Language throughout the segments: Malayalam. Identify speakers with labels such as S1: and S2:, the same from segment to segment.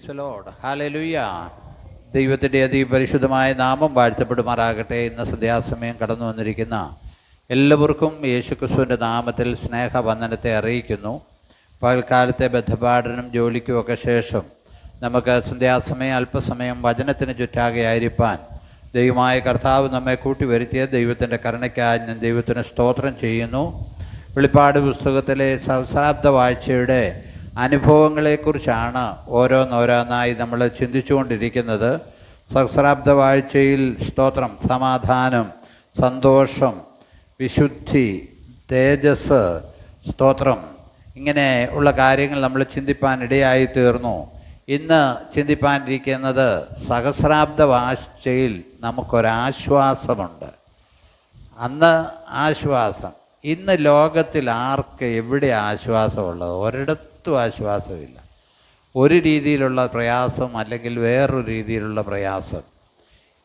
S1: Price the Lord. ഹല്ലേലൂയ. ദൈവത്തിൻ്റെ അതിപരിശുദ്ധമായ നാമം വാഴ്ത്തപ്പെടുമാറാകട്ടെ. ഇന്ന് സന്ധ്യാസമയം കടന്നു വന്നിരിക്കുന്ന എല്ലാവർക്കും യേശുക്രിസ്തുവിൻ്റെ നാമത്തിൽ സ്നേഹവന്ദനത്തെ അറിയിക്കുന്നു. പകൽക്കാലത്തെ ബദ്ധപാഠനം ജോലിക്കുമൊക്കെ ശേഷം നമുക്ക് സന്ധ്യാസമയം അല്പസമയം വചനത്തിന് ചുറ്റാകെ ആയിരിക്കാൻ ദൈവമായ കർത്താവ് നമ്മെ കൂട്ടിവരുത്തിയ ദൈവത്തിൻ്റെ കരുണയ്ക്കായി ഞാൻ ദൈവത്തിന് സ്തോത്രം ചെയ്യുന്നു. വെളിപ്പാട് പുസ്തകത്തിലെ സഹസ്രാബ്ദ വാഴ്ചയുടെ അനുഭവങ്ങളെക്കുറിച്ചാണ് ഓരോന്നോരോന്നായി നമ്മൾ ചിന്തിച്ചുകൊണ്ടിരിക്കുന്നത്. സഹസ്രാബ്ദ വാഴ്ചയിൽ സ്തോത്രം, സമാധാനം, സന്തോഷം, വിശുദ്ധി, തേജസ്, സ്തോത്രം, ഇങ്ങനെ ഉള്ള കാര്യങ്ങൾ നമ്മൾ ചിന്തിപ്പാൻ ഇടയായി തീർന്നു. ഇന്ന് ചിന്തിപ്പാനിരിക്കുന്നത് സഹസ്രാബ്ദ വാഴ്ചയിൽ നമുക്കൊരാശ്വാസമുണ്ട്. അന്ന് ആശ്വാസം. ഇന്ന് ലോകത്തിൽ ആർക്ക് എവിടെ ആശ്വാസമുള്ളത്? ഒരിടത്തും ആശ്വാസമില്ല. ഒരു രീതിയിലുള്ള പ്രയാസം അല്ലെങ്കിൽ വേറൊരു രീതിയിലുള്ള പ്രയാസം,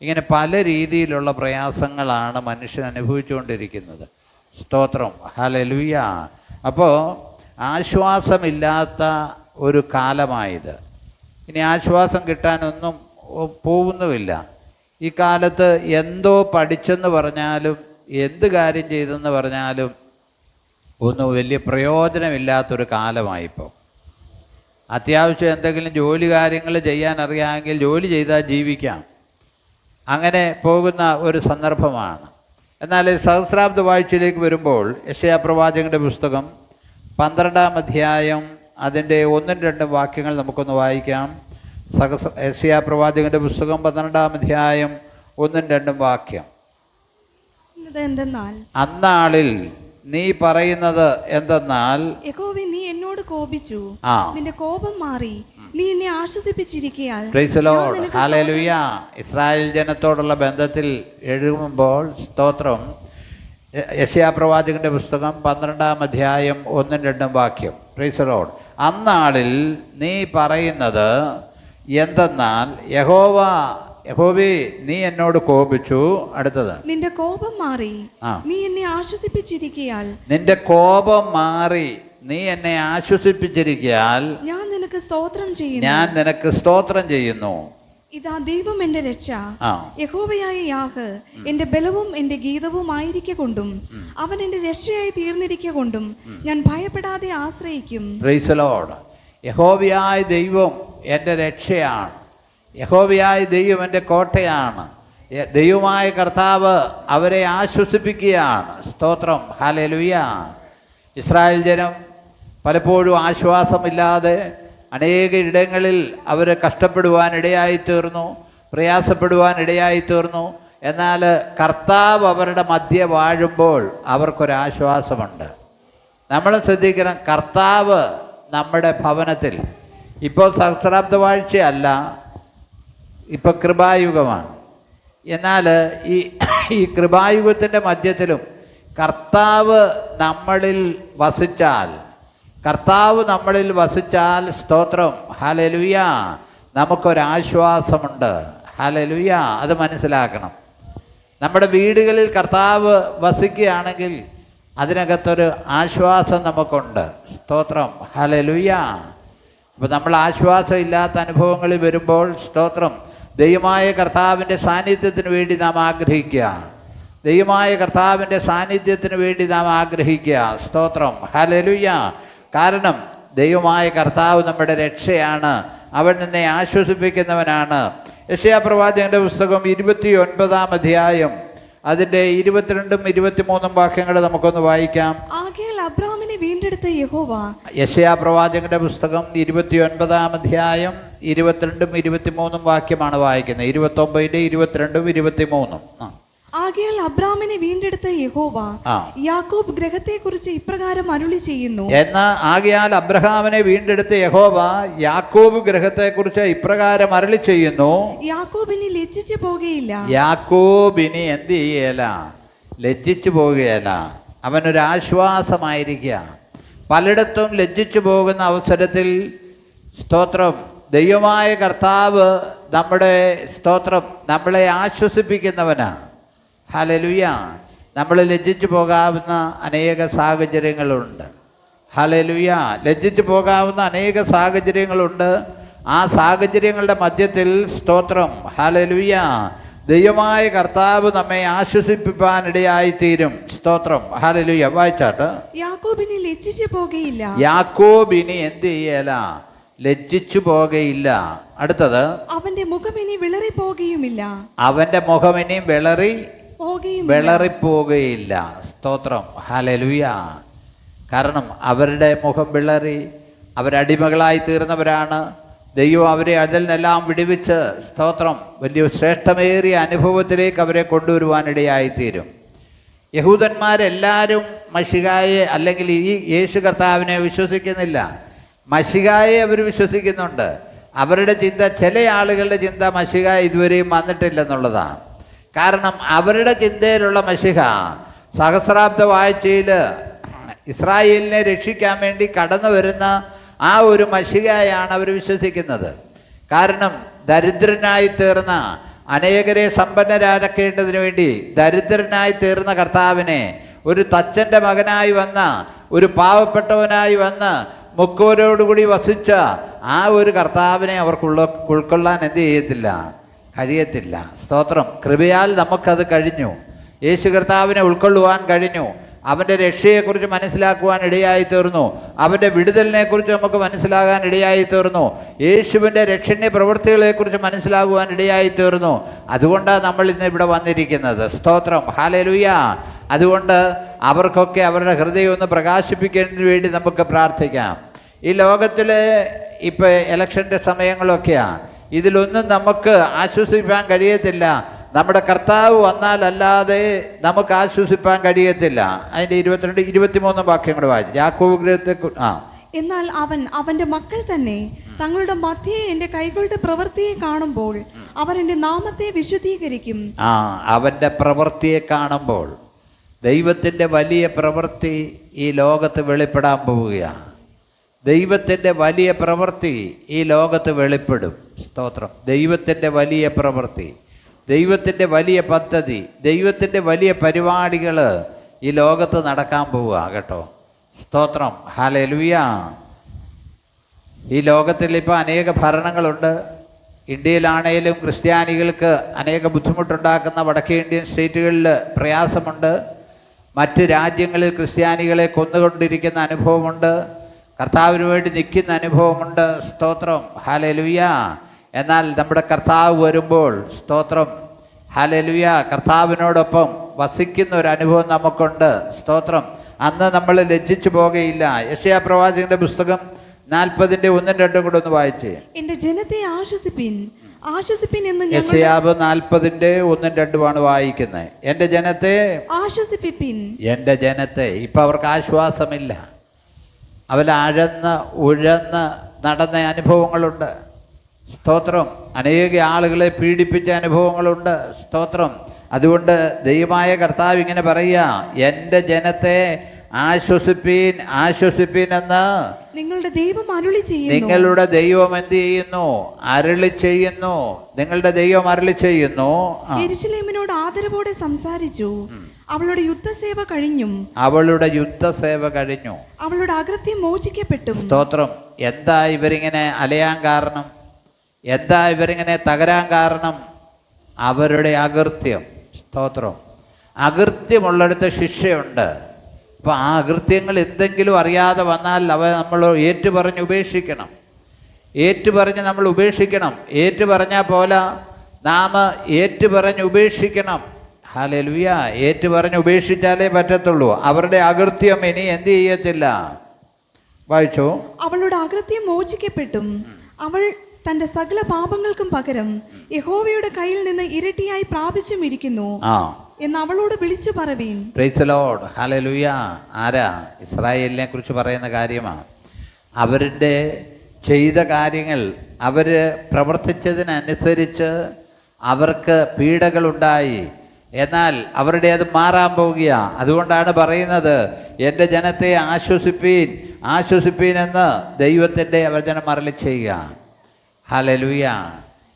S1: ഇങ്ങനെ പല രീതിയിലുള്ള പ്രയാസങ്ങളാണ് മനുഷ്യൻ അനുഭവിച്ചുകൊണ്ടിരിക്കുന്നത്. സ്തോത്രം, ഹല്ലേലൂയ. അപ്പോൾ ആശ്വാസമില്ലാത്ത ഒരു കാലമായത്. ഇനി ആശ്വാസം കിട്ടാനൊന്നും പോകുന്നുമില്ല. ഈ കാലത്ത് എന്തോ പഠിച്ചെന്ന് പറഞ്ഞാലും എന്ത് കാര്യം ചെയ്തെന്ന് പറഞ്ഞാലും ഒന്നും വലിയ പ്രയോജനമില്ലാത്തൊരു കാലമായിപ്പോൾ. അത്യാവശ്യം എന്തെങ്കിലും ജോലി കാര്യങ്ങൾ ചെയ്യാൻ അറിയാമെങ്കിൽ ജോലി ചെയ്താൽ ജീവിക്കാം, അങ്ങനെ പോകുന്ന ഒരു സന്ദർഭമാണ്. എന്നാൽ സഹസ്രാബ്ദ വാഴ്ചയിലേക്ക് വരുമ്പോൾ യെശയ്യാ പ്രവാചകൻ്റെ പുസ്തകം 12-ാം അധ്യായം അതിൻ്റെ 1-2 വാക്യങ്ങൾ നമുക്കൊന്ന് വായിക്കാം. യെശയ്യാ പ്രവാചകൻ്റെ പുസ്തകം 12-ാം അധ്യായം 1-2 വാക്യം. അന്നാളിൽ നീ പറയുന്നത് എന്തെന്നാൽ,
S2: യഹോവേ, നീ എന്നോട് കോപിച്ചു, നിന്റെ കോപം മാറി, നീ എന്നെ ആശ്വസിപ്പിച്ചിരിക്കയാൽ.
S1: Praise the Lord, hallelujah. Israel ജനത്തോടുള്ള ബന്ധത്തിൽ എഴുതുമ്പോൾ സ്തോത്രം, യെശയ്യാ പ്രവാചകന്റെ പുസ്തകം 12-ാം അധ്യായം 1-2 വാക്യം. Price the Lord. അന്നാളിൽ നീ പറയുന്നത് എന്തെന്നാൽ, യഹോവേ, നീ എന്നോട് കോപിച്ചു. അടുത്തത്,
S2: നിന്റെ കോപം മാറി, നീ എന്നെ ആശ്വസിപ്പിച്ചിരിക്കയാൽ.
S1: നിന്റെ കോപം മാറി നീ എന്നെ ആശ്വസിപ്പിച്ചിരിക്കയാൽ
S2: ഞാൻ നിനക്ക് സ്തോത്രം ചെയ്യുന്നു.
S1: ഞാൻ നിനക്ക് സ്തോത്രം ചെയ്യുന്നു.
S2: ഇതാ ദൈവം എന്റെ രക്ഷ, യഹോവയായ യാഹ് എന്റെ ബലവും എന്റെ ഗീതവും ആയിരിക്കൊണ്ടും അവൻ എന്റെ രക്ഷയായി തീർന്നിരിക്കൊണ്ടും ഞാൻ ഭയപ്പെടാതെ ആശ്രയിക്കും.
S1: Praise the Lord. യഹോവയായ ദൈവം എൻ്റെ രക്ഷയാണ്. യഹോവയായ ദൈവം എൻ്റെ കോട്ടയാണ്. ദൈവമായ കർത്താവ് അവരെ ആശ്വസിപ്പിക്കുകയാണ്. സ്തോത്രം, ഹല്ലേലൂയ. ഇസ്രായേൽ ജനം പലപ്പോഴും ആശ്വാസമില്ലാതെ അനേക ഇടങ്ങളിൽ അവർ കഷ്ടപ്പെടുവാനിടയായിത്തീർന്നു, പ്രയാസപ്പെടുവാനിടയായിത്തീർന്നു. എന്നാൽ കർത്താവ് അവരുടെ മധ്യേ വാഴുമ്പോൾ അവർക്കൊരാശ്വാസമുണ്ട്. നമ്മൾ ശ്രദ്ധിക്കണം, കർത്താവ് നമ്മുടെ ഭവനത്തിൽ. ഇപ്പോൾ സഹസ്രാബ്ദ വാഴ്ചയല്ല, ഇപ്പോൾ കൃപായുഗമാണ്. എന്നാൽ ഈ കൃപായുഗത്തിൻ്റെ മധ്യത്തിലും കർത്താവ് നമ്മളിൽ വസിച്ചാൽ സ്തോത്രം, ഹല്ലേലൂയ, നമുക്കൊരാശ്വാസമുണ്ട്. ഹല്ലേലൂയ. അത് മനസ്സിലാക്കണം. നമ്മുടെ വീടുകളിൽ കർത്താവ് വസിക്കുകയാണെങ്കിൽ അതിനകത്തൊരു ആശ്വാസം നമുക്കുണ്ട്. സ്തോത്രം, ഹല്ലേലൂയ. അപ്പോൾ നമ്മൾ ആശ്വാസം ഇല്ലാത്ത അനുഭവങ്ങളിൽ വരുമ്പോൾ സ്തോത്രം, ദൈവമായ കർത്താവിൻ്റെ സാന്നിധ്യത്തിന് വേണ്ടി നാം ആഗ്രഹിക്കുക. ദൈവമായ കർത്താവിൻ്റെ സാന്നിധ്യത്തിന് വേണ്ടി നാം ആഗ്രഹിക്കുക. സ്തോത്രം, ഹല്ലേലൂയ. കാരണം ദൈവമായ കർത്താവ് നമ്മുടെ രക്ഷയാണ്. അവൻ നിന്നെ ആശ്വസിപ്പിക്കുന്നവനാണ്. യെശയ്യാ പ്രവാചകന്റെ പുസ്തകം 29-ാം അധ്യായം അതിൻ്റെ 22-ഉം 23-ഉം വാക്യങ്ങൾ നമുക്കൊന്ന് വായിക്കാം.
S2: ആകയാൽ അബ്രാഹാമിനെ വീണ്ടെടുത്ത യഹോവ.
S1: യെശയ്യാ പ്രവാചകന്റെ പുസ്തകം 29-ാം അധ്യായം 22-ഉം 23-ഉം വാക്യമാണ് വായിക്കുന്നത്. 29-ന്റെ 22-ഉം 23-ഉം.
S2: ആകയാൽ അബ്രാഹാമിനെ വീണ്ടെടുത്ത യഹോവ യാക്കോബ് ഗ്രഹത്തെക്കുറിച്ച് ഇപ്രകാരം അരുളി ചെയ്യുന്നു.
S1: ആകയാൽ അബ്രഹാമിനെ വീണ്ടെടുത്ത യഹോവ യാക്കോബ് ഗ്രഹത്തെക്കുറിച്ച് ഇപ്രകാരം അരുളി ചെയ്യുന്നു.
S2: യാക്കോബിനി ലജ്ജിച്ചു പോകുകയില്ല.
S1: യാക്കോബിനി എന്ത് ചെയ്യല? ലജ്ജിച്ചു പോകുകയല്ല. അവനൊരാശ്വാസമായിരിക്കുക. പലയിടത്തും ലജ്ജിച്ചു പോകുന്ന അവസരത്തിൽ സ്തോത്രം, ദൈവമായ കർത്താവ് നമ്മുടെ സ്തോത്രം നമ്മളെ ആശ്വസിപ്പിക്കുന്നവനാണ്. ഹല്ലേലൂയ. നമ്മൾ ലജ്ജിച്ചു പോകാവുന്ന അനേക സാഹചര്യങ്ങളുണ്ട്. ഹല്ലേലൂയ. ലജ്ജിച്ചു പോകാവുന്ന അനേക സാഹചര്യങ്ങളുണ്ട്. ആ സാഹചര്യങ്ങളുടെ മധ്യത്തിൽ സ്തോത്രം ഹല്ലേലൂയ ദൈവമായ കർത്താവ് നമ്മെ ആശ്വസിപ്പിക്കാനിടയായിത്തീരും. സ്തോത്രം ഹല്ലേലൂയ. വായിച്ചാട്ട്.
S2: യാക്കോബിനെ ലജ്ജിച്ചു പോകയില്ല.
S1: യാക്കോബിനി എന്ത് ചെയ്യല? ലജ്ജിച്ചു പോകയില്ല. അടുത്തത്,
S2: അവന്റെ മുഖം ഇനി വിളറി പോകുകയുമില്ല.
S1: അവന്റെ മുഖം ഇനി വിളറിപ്പോകുകയില്ല. സ്തോത്രം ഹല്ലേലൂയ. കാരണം അവരുടെ മുഖം വിളറി, അവരടിമകളായി തീർന്നവരാണ്. ദൈവം അവരെ അതിൽ നിന്നെല്ലാം വിടുവിച്ച് സ്തോത്രം വലിയ ശ്രേഷ്ഠമേറിയ അനുഭവത്തിലേക്ക് അവരെ കൊണ്ടുവരുവാനിടയായിത്തീരും. യഹൂദന്മാരെല്ലാവരും മശിഹായെ അല്ലെങ്കിൽ ഈ യേശു കർത്താവിനെ വിശ്വസിക്കുന്നില്ല. മശിഹായെ അവർ വിശ്വസിക്കുന്നുണ്ട്. അവരുടെ ചിന്ത, ചില ആളുകളുടെ ചിന്ത മശിഹ ഇതുവരെയും വന്നിട്ടില്ലെന്നുള്ളതാണ്. കാരണം അവരുടെ ചിന്തയിലുള്ള മശിഹ സഹസ്രാബ്ദ വാഴ്ചയിൽ ഇസ്രായേലിനെ രക്ഷിക്കാൻ വേണ്ടി കടന്നു വരുന്ന ആ ഒരു മശിഹയാണ് അവർ വിശ്വസിക്കുന്നത്. കാരണം ദരിദ്രനായി തീർന്ന അനേകരെ സമ്പന്നരാക്കേണ്ടതിന് വേണ്ടി ദരിദ്രനായി തീർന്ന കർത്താവിനെ ഒരു തച്ചൻ്റെ മകനായി വന്ന, ഒരു പാവപ്പെട്ടവനായി വന്ന് മുക്കോരോടുകൂടി വസിച്ച ആ ഒരു കർത്താവിനെ അവർക്ക് ഉൾക്കൊള്ളാൻ എന്ത് കഴിയത്തില്ല. സ്തോത്രം. കൃപയാൽ നമുക്കത് കഴിഞ്ഞു. യേശു കർത്താവിനെ ഉൾക്കൊള്ളുവാൻ കഴിഞ്ഞു. അവൻ്റെ രക്ഷയെക്കുറിച്ച് മനസ്സിലാക്കുവാൻ ഇടയായി തീർന്നു. അവൻ്റെ വിടുതലിനെക്കുറിച്ച് നമുക്ക് മനസ്സിലാകാൻ ഇടയായി തീർന്നു. യേശുവിൻ്റെ രക്ഷണീയ പ്രവൃത്തികളെക്കുറിച്ച് മനസ്സിലാകുവാൻ ഇടയായി തീർന്നു. അതുകൊണ്ടാണ് നമ്മൾ ഇന്ന് ഇവിടെ വന്നിരിക്കുന്നത്. സ്തോത്രം ഹല്ലേലൂയ. അതുകൊണ്ട് അവർക്കൊക്കെ അവരുടെ ഹൃദയം ഒന്ന് പ്രകാശിപ്പിക്കുന്നതിന് വേണ്ടി നമുക്ക് പ്രാർത്ഥിക്കാം. ഈ ലോകത്തിൽ ഇപ്പോൾ ഇലക്ഷൻ്റെ സമയങ്ങളൊക്കെയാണ്. ഇതിലൊന്നും നമുക്ക് ആശ്വസിപ്പാൻ കഴിയത്തില്ല. നമ്മുടെ കർത്താവ് വന്നാലല്ലാതെ നമുക്ക് ആശ്വസിപ്പാൻ കഴിയത്തില്ല. അതിൻ്റെ 22, 23 വാക്യം കൂടെ വായിച്ചു. യാക്കോബ് ഗൃഹത്തെ
S2: എന്നാൽ അവന്റെ മക്കൾ തന്നെ തങ്ങളുടെ മധ്യേ എൻ്റെ കൈകളുടെ പ്രവൃത്തിയെ കാണുമ്പോൾ അവർ എൻ്റെ നാമത്തെ വിശുദ്ധീകരിക്കും.
S1: അവൻ്റെ പ്രവൃത്തിയെ കാണുമ്പോൾ ദൈവത്തിൻ്റെ വലിയ പ്രവൃത്തി ഈ ലോകത്ത് വെളിപ്പെടാൻ പോവുകയാണ്. ദൈവത്തിൻ്റെ വലിയ പ്രവൃത്തി ഈ ലോകത്ത് വെളിപ്പെടും. സ്തോത്രം. ദൈവത്തിൻ്റെ വലിയ പ്രവൃത്തി, ദൈവത്തിൻ്റെ വലിയ പദ്ധതി, ദൈവത്തിൻ്റെ വലിയ പരിപാടികൾ ഈ ലോകത്ത് നടക്കാൻ പോവുക കേട്ടോ. സ്തോത്രം ഹല്ലേലൂയ. ഈ ലോകത്തിൽ ഇപ്പോൾ അനേക ഭരണങ്ങളുണ്ട്. ഇന്ത്യയിലാണേലും ക്രിസ്ത്യാനികൾക്ക് അനേക ബുദ്ധിമുട്ടുണ്ടാക്കുന്ന വടക്കേ ഇന്ത്യൻ സ്റ്റേറ്റുകളിൽ പ്രയാസമുണ്ട്. മറ്റ് രാജ്യങ്ങളിൽ ക്രിസ്ത്യാനികളെ കൊന്നുകൊണ്ടിരിക്കുന്ന അനുഭവമുണ്ട്. കർത്താവിന് വേണ്ടി നിൽക്കുന്ന അനുഭവമുണ്ട്. സ്തോത്രം ഹല്ലേലൂയ. എന്നാൽ നമ്മുടെ കർത്താവ് വരുമ്പോൾ സ്തോത്രം ഹല്ലേലൂയ കർത്താവിനോടൊപ്പം വസിക്കുന്ന ഒരു അനുഭവം നമുക്കുണ്ട്. സ്തോത്രം. അന്ന് നമ്മൾ ലജ്ജിച്ചു പോകയില്ല. യെശയ്യാ പ്രവാചകന്റെ പുസ്തകം 40:1-2 കൂടെ ഒന്ന് വായിച്ചേ.
S2: എൻ്റെ ജനത്തെ ആശ്വസിപ്പിൻ എന്ന്
S1: യെശയ്യാവ് 40:1-2 വായിക്കുന്നത്. എൻ്റെ ജനത്തെ
S2: ആശ്വസിപ്പിൻ.
S1: എൻ്റെ ജനത്തെ. ഇപ്പം അവർക്ക് ആശ്വാസമില്ല. അവർ ഉഴന്ന് നടന്ന അനുഭവങ്ങളുണ്ട്. സ്തോത്രം. അനേക ആളുകളെ പീഡിപ്പിച്ച അനുഭവങ്ങളുണ്ട്. സ്തോത്രം. അതുകൊണ്ട് ദൈവമായ കർത്താവ് ഇങ്ങനെ പറയുക, എൻ്റെ ജനത്തെ ആശ്വസിപ്പീൻ എന്ന്
S2: നിങ്ങളുടെ ദൈവം അരുളി ചെയ്യുന്നു.
S1: നിങ്ങളുടെ ദൈവം എന്ത് ചെയ്യുന്നു? അരുളി ചെയ്യുന്നു. നിങ്ങളുടെ ദൈവം അരുളി ചെയ്യുന്നു.
S2: യെരൂശലേമിനോട് ആദരവോടെ സംസാരിച്ചു. അവളുടെ യുദ്ധസേവ കഴിഞ്ഞു. അവളുടെ അകൃത്യം മോചിക്കപ്പെട്ടു.
S1: സ്തോത്രം. എന്താ ഇവരിങ്ങനെ അലയാൻ കാരണം? എന്താ ഇവരിങ്ങനെ തകരാൻ കാരണം? അവരുടെ അകൃത്യം. സ്തോത്രം. അകൃത്യമുള്ളിടത്ത് ശിക്ഷയുണ്ട്. അപ്പോൾ ആ അകൃത്യങ്ങൾ എന്തെങ്കിലും അറിയാതെ വന്നാൽ നമ്മൾ ഏറ്റുപറഞ്ഞ് ഉപേക്ഷിക്കണം. നമ്മൾ ഉപേക്ഷിക്കണം. ഏറ്റുപറഞ്ഞാൽ പോലെ നാം ഏറ്റുപറഞ്ഞ് ഉപേക്ഷിക്കണം. ഹല്ലേലൂയ. ഏറ്റുപറഞ്ഞ് ഉപേക്ഷിച്ചാലേ പറ്റത്തുള്ളൂ. അവരുടെ അകൃത്യം ഇനി എന്ത് ചെയ്യത്തില്ല. വായിച്ചോ.
S2: അവളുടെ അകൃത്യം മോചിക്കപ്പെട്ടും അവൾ തന്റെ സകല പാപങ്ങൾക്കും പകരം യഹോവയുടെ കയ്യിൽ നിന്ന് ഇരട്ടിയായി പ്രാപിച്ചും ഇരിക്കുന്നു എന്ന് അവളോട് വിളിച്ചു പറവീൻ.
S1: Praise the Lord. ഹല്ലേലൂയ. ആരാ? ഇസ്രായേലിനെ കുറിച്ച് പറയുന്ന കാര്യമാണ്. അവരുടെ ചെയ്ത കാര്യങ്ങൾ, അവർ പ്രവർത്തിച്ചതിനനുസരിച്ച് അവർക്ക് പീഡകളുണ്ടായി. എന്നാൽ അവരുടെ അത് മാറാൻ പോവുകയാണ്. അതുകൊണ്ടാണ് പറയുന്നത്, എൻ്റെ ജനത്തെ ആശ്വസിപ്പീൻ എന്ന് ദൈവത്തിൻ്റെ വചനം അരുളി ചെയ്യുക. ഹല്ലേലൂയ.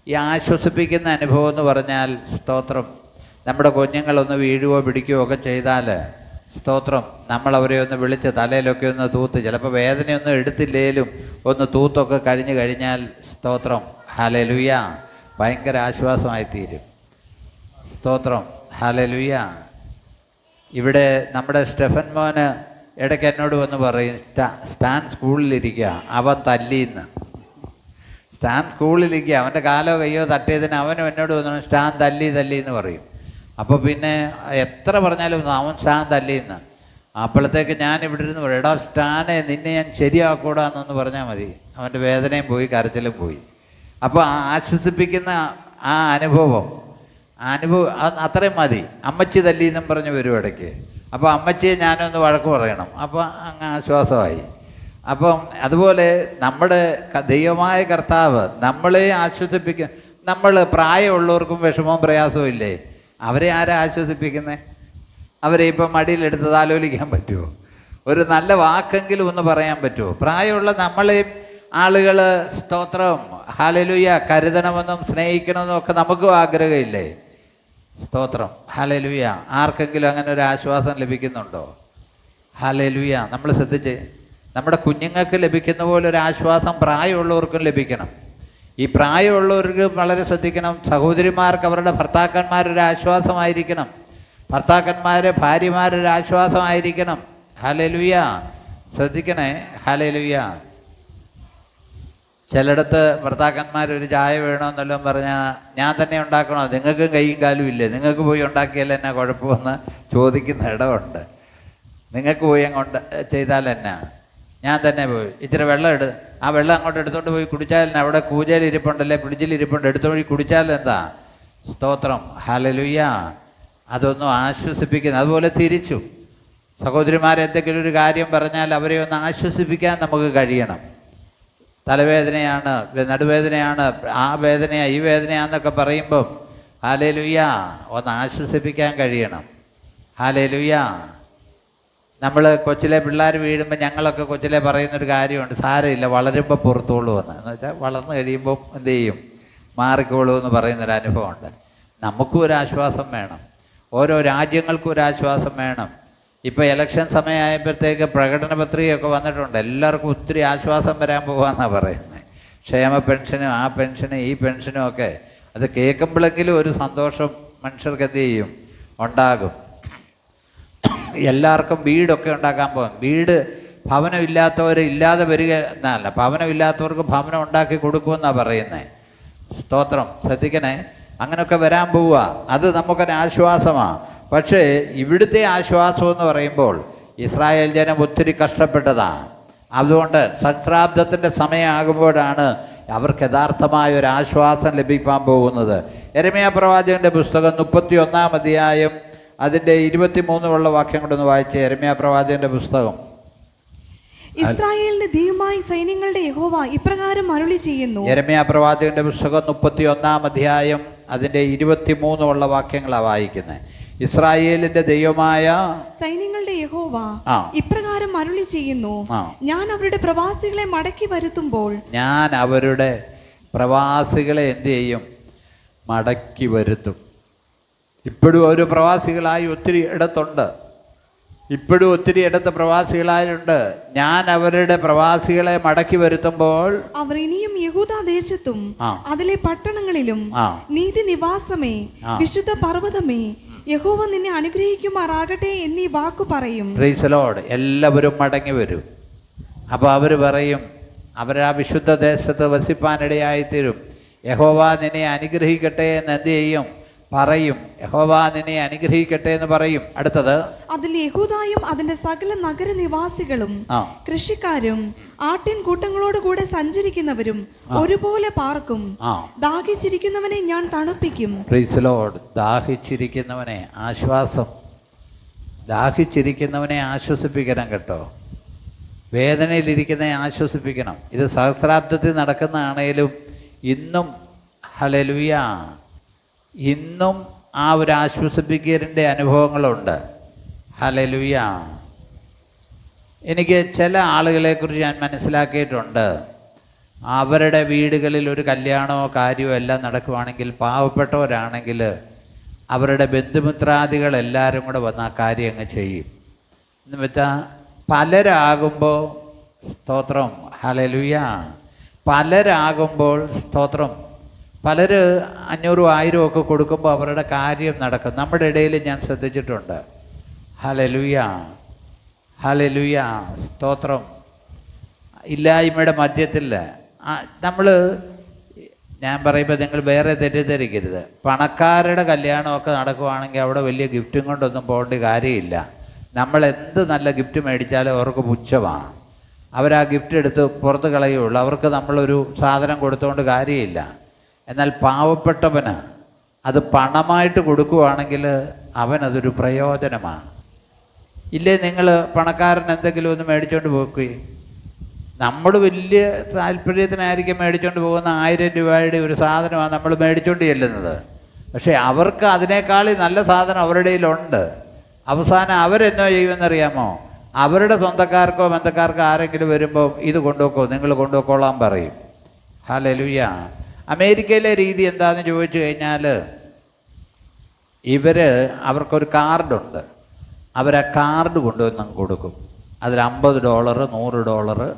S1: ഈ ആശ്വസിപ്പിക്കുന്ന അനുഭവം എന്ന് പറഞ്ഞാൽ സ്തോത്രം, നമ്മുടെ കുഞ്ഞുങ്ങളൊന്ന് വീഴുകയോ പിടിക്കുകയോ ഒക്കെ ചെയ്താൽ സ്തോത്രം, നമ്മളവരെ ഒന്ന് വിളിച്ച് തലയിലൊക്കെ ഒന്ന് തൂത്ത്, ചിലപ്പോൾ വേദനയൊന്നും എടുത്തില്ലേലും ഒന്ന് തൂത്തൊക്കെ കഴിഞ്ഞാൽ സ്തോത്രം, ഹല്ലേലൂയ, ഭയങ്കര ആശ്വാസമായി തീരും. സ്തോത്രം, ഹല്ലേലൂയ. ഇവിടെ നമ്മുടെ സ്റ്റെഫൻ മോന് ഇടയ്ക്ക് എന്നോട് വന്ന് പറയും, സ്റ്റാൻ സ്കൂളിലിരിക്കുക, അവൻ തല്ലിന്ന്. സ്റ്റാൻ സ്കൂളിലിരിക്കുക, അവൻ്റെ കാലോ കയ്യോ തട്ടിയതിന് അവനും എന്നോട് വന്നു സ്റ്റാൻ തല്ലി എന്ന് പറയും. അപ്പോൾ പിന്നെ എത്ര പറഞ്ഞാലും അവൻ സ്റ്റാൻ തല്ലിന്ന്. അപ്പോഴത്തേക്ക് ഞാൻ ഇവിടെ ഇരുന്ന് പറയും, എടാ സ്റ്റാനെ, നിന്നെ ഞാൻ ശരിയാക്കൂടാന്നൊന്ന് പറഞ്ഞാൽ മതി. അവൻ്റെ വേദനയും പോയി, കരച്ചിലും പോയി. അപ്പോൾ ആശ്വസിപ്പിക്കുന്ന ആ അനുഭവം അത്രയും മതി. അമ്മച്ചി തല്ലിയെന്നും പറഞ്ഞ് വരും ഇടയ്ക്ക്. അപ്പോൾ അമ്മച്ചിയെ ഞാനൊന്ന് വഴക്ക് പറയണം, അപ്പോൾ അങ്ങ് ആശ്വാസമായി. അപ്പം അതുപോലെ നമ്മുടെ ദൈവമായ കർത്താവ് നമ്മളെ ആശ്വസിപ്പിക്കുക. നമ്മൾ പ്രായമുള്ളവർക്കും വിഷമവും പ്രയാസവും ഇല്ലേ, അവരെ ആരാ ആശ്വസിപ്പിക്കുന്നത്? അവരെ ഇപ്പം മടിയിലെടുത്ത് താലോലിക്കാൻ പറ്റുമോ? ഒരു നല്ല വാക്കെങ്കിലും ഒന്ന് പറയാൻ പറ്റുമോ? പ്രായമുള്ള നമ്മളെയും ആളുകൾ, സ്തോത്രം, ഹല്ലേലൂയ, കരുതണമെന്നും സ്നേഹിക്കണമെന്നും ഒക്കെ നമുക്കും ആഗ്രഹമില്ലേ? സ്തോത്രം, ഹല്ലേലൂയ. ആർക്കെങ്കിലും അങ്ങനെ ഒരു ആശ്വാസം ലഭിക്കുന്നുണ്ടോ? ഹല്ലേലൂയ. നമ്മൾ ശ്രദ്ധിച്ച്, നമ്മുടെ കുഞ്ഞുങ്ങൾക്ക് ലഭിക്കുന്ന പോലെ ഒരു ആശ്വാസം പ്രായമുള്ളവർക്കും ലഭിക്കണം. ഈ പ്രായമുള്ളവർക്ക് വളരെ ശ്രദ്ധിക്കണം. സഹോദരിമാർക്ക് അവരുടെ ഭർത്താക്കന്മാരൊരു ആശ്വാസമായിരിക്കണം. ഭാര്യമാരൊരു ആശ്വാസമായിരിക്കണം. ഹല്ലേലൂയ, ശ്രദ്ധിക്കണേ. ഹല്ലേലൂയ. ചിലയിടത്ത് ഭർത്താക്കന്മാരൊരു ചായ വേണമെന്നെല്ലാം പറഞ്ഞാൽ ഞാൻ തന്നെ ഉണ്ടാക്കണോ? നിങ്ങൾക്കും കൈയും കാലും ഇല്ലേ? നിങ്ങൾക്ക് പോയി ഉണ്ടാക്കിയാൽ എന്നാ കുഴപ്പമെന്ന് ചോദിക്കുന്ന ഇടമുണ്ട്. നിങ്ങൾക്ക് പോയി അങ്ങോട്ട് ചെയ്താൽ എന്നാ? ഞാൻ തന്നെ പോയി ഇച്ചിരി വെള്ളം ആ വെള്ളം അങ്ങോട്ട് എടുത്തുകൊണ്ട് പോയി കുടിച്ചാൽ തന്നെ അവിടെ കൂജയിലിരിപ്പുണ്ടല്ലേ, ഫ്രിഡ്ജിലിരിപ്പുണ്ട്, എടുത്തുകൊണ്ട് പോയി കുടിച്ചാൽ എന്താ? സ്തോത്രം, ഹല്ലേലൂയ. അതൊന്നും ആശ്വസിപ്പിക്കുന്നത്. അതുപോലെ തിരിച്ചു സഹോദരിമാരെന്തെങ്കിലും ഒരു കാര്യം പറഞ്ഞാൽ അവരെ ഒന്ന് ആശ്വസിപ്പിക്കാൻ നമുക്ക് കഴിയണം. തലവേദനയാണ്, നടുവേദനയാണ്, ആ വേദനയാണ്, ഈ വേദനയാണെന്നൊക്കെ പറയുമ്പം ഹല്ലേലൂയ ഒന്ന് ആശ്വസിപ്പിക്കാൻ കഴിയണം. ഹല്ലേലൂയ. നമ്മൾ കൊച്ചിലെ പിള്ളേർ വീഴുമ്പോൾ ഞങ്ങളൊക്കെ കൊച്ചിലെ പറയുന്നൊരു കാര്യമുണ്ട്, സാരമില്ല വളരുമ്പോൾ പുറത്തോളൂ എന്ന് വെച്ചാൽ വളർന്നു കഴിയുമ്പോൾ എന്ത് ചെയ്യും, മാറിക്കോളൂ എന്ന് പറയുന്നൊരു അനുഭവമുണ്ട്. നമുക്കും ഒരു ആശ്വാസം വേണം, ഓരോ രാജ്യങ്ങൾക്കും ഒരു ആശ്വാസം വേണം. ഇപ്പോൾ ഇലക്ഷൻ സമയമായപ്പോഴത്തേക്ക് പ്രകടന പത്രികയൊക്കെ വന്നിട്ടുണ്ട്. എല്ലാവർക്കും ഒത്തിരി ആശ്വാസം വരാൻ പോകാമെന്നാണ് പറയുന്നത്. ക്ഷേമ പെൻഷനും ആ പെൻഷനും ഈ പെൻഷനും ഒക്കെ അത് കേൾക്കുമ്പോഴെങ്കിലും ഒരു സന്തോഷം മനുഷ്യർക്ക് എന്ത് ചെയ്യും, ഉണ്ടാകും. എല്ലാവർക്കും വീടൊക്കെ ഉണ്ടാക്കാൻ പോകും. വീട് ഭവനമില്ലാത്തവർ ഇല്ലാതെ വരിക എന്നല്ല, ഭവനമില്ലാത്തവർക്ക് ഭവനം ഉണ്ടാക്കി കൊടുക്കുമെന്നാണ് പറയുന്നത്. സ്തോത്രം, ശ്രദ്ധിക്കണേ. അങ്ങനെയൊക്കെ വരാൻ പോവുക, അത് നമുക്കൊരു ആശ്വാസമാണ്. പക്ഷേ ഇവിടുത്തെ ആശ്വാസം എന്ന് പറയുമ്പോൾ ഇസ്രായേൽ ജനം ഒത്തിരി കഷ്ടപ്പെട്ടതാണ്. അതുകൊണ്ട് സഹസ്രാബ്ദത്തിൻ്റെ സമയമാകുമ്പോഴാണ് അവർക്ക് യഥാർത്ഥമായ ഒരു ആശ്വാസം ലഭിക്കാൻ പോകുന്നത്. യെരമ്യാ പ്രവാചകൻ്റെ പുസ്തകം 31-ാം അധ്യായം അതിൻ്റെ 23 വാക്യം കൊണ്ടൊന്ന് വായിച്ചേ. യെരമ്യാ പ്രവാചകൻ്റെ പുസ്തകം.
S2: ഇസ്രായേലിന്റെ ദൈവമായ സൈന്യങ്ങളുടെ യഹോവ ഇപ്രകാരം അരുളി ചെയ്യുന്നു.
S1: യെരമ്യാ പ്രവാചകന്റെ പുസ്തകം 31-ാം അധ്യായം അതിന്റെ 23 വാക്യങ്ങളാണ് വായിക്കുന്നത്. ഇസ്രായേലിന്റെ ദൈവമായ
S2: സൈന്യങ്ങളുടെ യഹോവ ഇപ്രകാരം അരുളി ചെയ്യുന്നു, ഞാൻ അവരുടെ പ്രവാസികളെ മടക്കി വരുത്തുമ്പോൾ,
S1: ഞാൻ അവരുടെ പ്രവാസികളെ എന്ത് ചെയ്യും, മടക്കി വരുത്തും. ഇപ്പോഴും ഒരു പ്രവാസികളായി ഒത്തിരി ഇടത്തുണ്ട്, ഇപ്പോഴും ഒത്തിരി ഇടത്ത് പ്രവാസികളായുണ്ട്. ഞാൻ അവരുടെ പ്രവാസികളെ മടക്കി വരുത്തുമ്പോൾ
S2: അവർ ഇനിയും യഹൂദാദേശത്തും അതിലെ പട്ടണങ്ങളിലും നീതി നിവാസമേ, വിശുദ്ധ പർവ്വതമേ, യഹോവ നിന്നെ അനുഗ്രഹിക്കുമാറാകട്ടെ എന്നീ വാക്കു പറയും. Price the Lord.
S1: എല്ലാവരും മടങ്ങി വരും. അപ്പോൾ അവർ പറയും, അവരാ വിശുദ്ധ ദേശത്ത് വസിപ്പാനിടയായിത്തീരും. യഹോവ നിന്നെ അനുഗ്രഹിക്കട്ടെ എന്ന് എന്ത് ചെയ്യും, പറയും. യഹോവ നിന്നെ അനുഗ്രഹിക്കട്ടെ എന്ന് പറയും. അടുത്തത്,
S2: അതിൽ യഹൂദായും അതിന്റെ സകല നഗരനിവാസികളും കൃഷിക്കാരും ആട്ടിൻ കൂട്ടങ്ങളോട് കൂടെ സഞ്ചരിക്കുന്നവരും ഒരുപോലെ പാർക്കും. ദാഹിച്ചിരിക്കുന്നവനെ ഞാൻ തണുപ്പിക്കും.
S1: Praise the Lord. ദാഹിച്ചിരിക്കുന്നവനെ ആശ്വാസം, ദാഹിച്ചിരിക്കുന്നവനെ ആശ്വസിപ്പിക്കണം കേട്ടോ. വേദനയിലിരിക്കുന്നവനെ ആശ്വസിപ്പിക്കണം. ഇത് സഹസ്രാബ്ദത്തിൽ നടക്കുന്നതാണേലും ഇന്നും ഹല്ലേലൂയ, ഇന്നും ആ ഒരു ആശ്വസിപ്പിക്കലിൻ്റെ അനുഭവങ്ങളുണ്ട്. ഹല്ലേലൂയ. എനിക്ക് ചില ആളുകളെക്കുറിച്ച് ഞാൻ മനസ്സിലാക്കിയിട്ടുണ്ട്. അവരുടെ വീടുകളിൽ ഒരു കല്യാണമോ കാര്യമോ എല്ലാം നടക്കുവാണെങ്കിൽ, പാവപ്പെട്ടവരാണെങ്കിൽ അവരുടെ ബന്ധുമിത്രാദികളെല്ലാവരും കൂടെ വന്ന് ആ കാര്യം അങ്ങ് ചെയ്യും. എന്ന് വെച്ചാൽ പലരാകുമ്പോൾ, സ്തോത്രം, ഹല്ലേലൂയ, പലരാകുമ്പോൾ സ്തോത്രം, പലർ 500 1000 ഒക്കെ കൊടുക്കുമ്പോൾ അവരുടെ കാര്യം നടക്കും. നമ്മുടെ ഇടയിൽ ഞാൻ ശ്രദ്ധിച്ചിട്ടുണ്ട്. ഹല്ലേലൂയ, ഹല്ലേലൂയ, സ്തോത്രം. ഇല്ലായ്മയുടെ മധ്യത്തിൽ ഞാൻ പറയുമ്പോൾ നിങ്ങൾ വേറെ തെറ്റിദ്ധരിക്കരുത്. പണക്കാരുടെ കല്യാണമൊക്കെ നടക്കുവാണെങ്കിൽ അവിടെ വലിയ ഗിഫ്റ്റും കൊണ്ടൊന്നും പോകേണ്ട കാര്യമില്ല. നമ്മൾ എന്ത് നല്ല ഗിഫ്റ്റ് മേടിച്ചാലും അവർക്ക് പുച്ഛമാണ്. അവരാ ഗിഫ്റ്റ് എടുത്ത് പുറത്ത് കളയുള്ളൂ. അവർക്ക് നമ്മളൊരു സാധനം കൊടുത്തുകൊണ്ട് കാര്യമില്ല. എന്നാൽ പാവപ്പെട്ടവന് അത് പണമായിട്ട് കൊടുക്കുകയാണെങ്കിൽ അവനതൊരു പ്രയോജനമാണ്. ഇല്ലേ, നിങ്ങൾ പണക്കാരൻ എന്തെങ്കിലും ഒന്ന് മേടിച്ചുകൊണ്ട് പോക്കുകയും നമ്മൾ വലിയ താല്പര്യത്തിനായിരിക്കും മേടിച്ചുകൊണ്ട് പോകുന്ന 1000 രൂപയുടെ ഒരു സാധനമാണ് നമ്മൾ മേടിച്ചുകൊണ്ട് ചെല്ലുന്നത്. പക്ഷേ അവർക്ക് അതിനേക്കാൾ നല്ല സാധനം അവരുടെ കയ്യിലുണ്ട്. അവസാനം അവരെന്നോ ചെയ്യുമെന്നറിയാമോ? അവരുടെ സ്വന്തക്കാർക്കോ ബന്ധക്കാർക്കോ ആരെങ്കിലും വരുമ്പോൾ ഇത് കൊണ്ടുപോക്കോ, നിങ്ങൾ കൊണ്ടുപോയിക്കോളാൻ പറയും. ഹല്ലേലൂയ. അമേരിക്കയിലെ രീതി എന്താണെന്ന് ചോദിച്ചു കഴിഞ്ഞാൽ, അവർക്കൊരു കാർഡുണ്ട്. അവരാ കാർഡ് കൊണ്ടുവന്ന് കൊടുക്കും. അതിൽ $50 $100